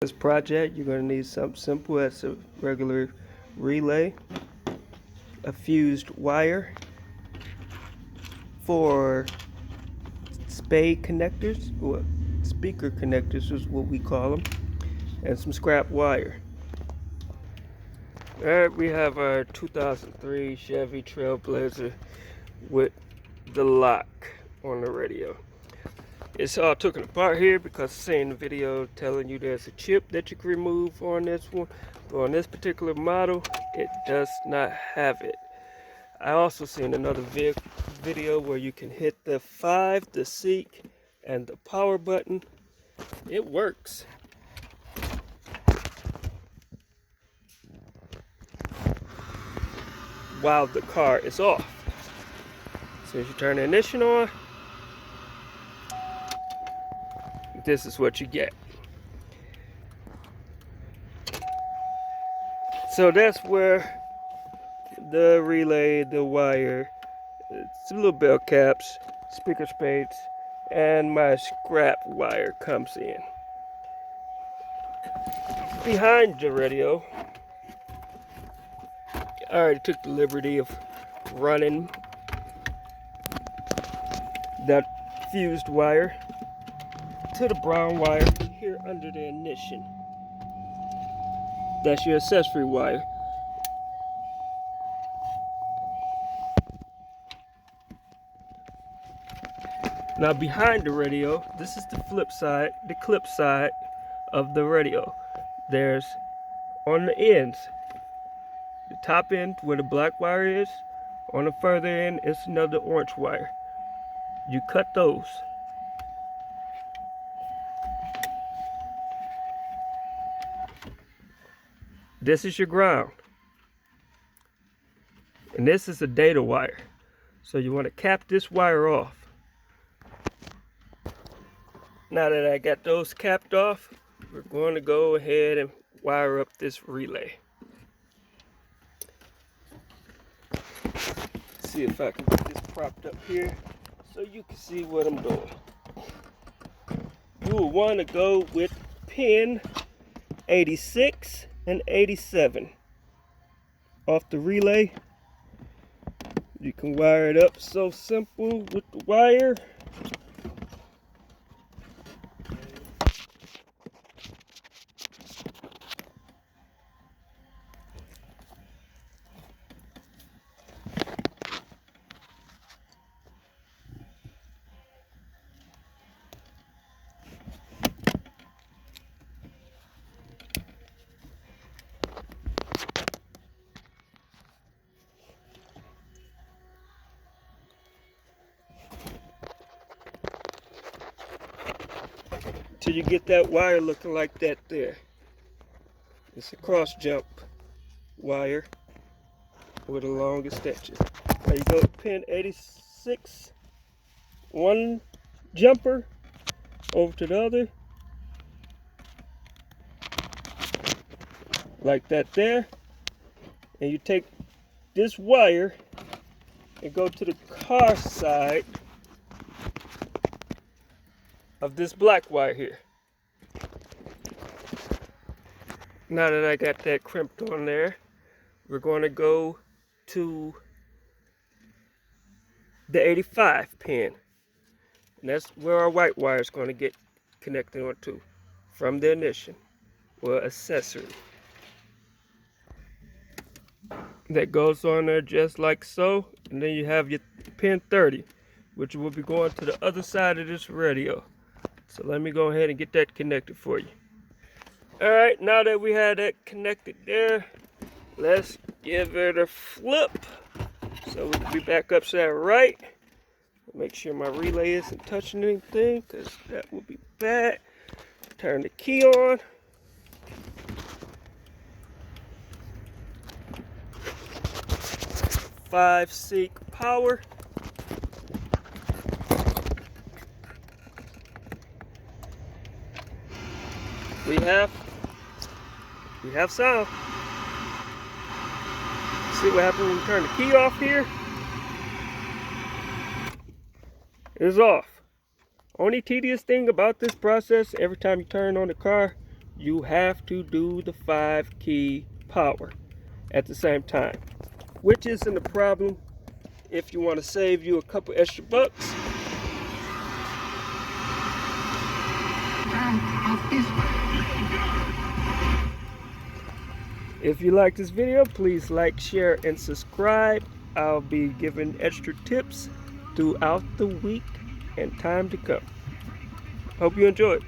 This project, you're going to need something simple as a regular relay, a fused wire, 4 spade connectors, or speaker connectors is what we call them, and some scrap wire. Alright, we have our 2003 Chevy Trailblazer with the lock on the radio. It's all taken apart here because I've seen the video telling you there's a chip that you can remove on this one, but on this particular model it does not have it. I also seen another video where you can hit the 5, the seek, and the power button. It works. While the car is off. As soon as you turn the ignition on, this is what you get. So that's where the relay, the wire, some little bell caps, speaker spades, and my scrap wire comes in. Behind the radio, I already took the liberty of running that fused wire to the brown wire here under the ignition. That's your accessory wire. Now behind the radio, this is the flip side, the clip side of the radio. There's on the ends, the top end where the black wire is, on the further end is another orange wire. You cut those. This is your ground. And this is a data wire. So you want to cap this wire off. Now that I got those capped off, we're going to go ahead and wire up this relay. See if I can get this propped up here so you can see what I'm doing. You will want to go with pin 86 and 87 off the relay. You can wire it up so simple with the wire. Till you get that wire looking like that there. It's a cross jump wire with a long extension. Now you go to pin 86, one jumper over to the other, like that there, and you take this wire and go to the car side of this black wire here. Now that I got that crimped on there, we're going to go to the 85 pin. And that's where our white wire is going to get connected onto from the ignition or accessory. That goes on there just like so. And then you have your pin 30, which will be going to the other side of this radio. So let me go ahead and get that connected for you. Alright, now that we have that connected there, let's give it a flip. So we can be back upside right. Make sure my relay isn't touching anything, because that would be bad. Turn the key on. Five seek power. We have sound. See what happens when you turn the key off here? It's off. Only tedious thing about this process, every time you turn on the car, you have to do the 5-key power at the same time, which isn't a problem if you want to save you a couple extra bucks. If you like this video, please like, share, and subscribe. I'll be giving extra tips throughout the week and time to come. Hope you enjoy it.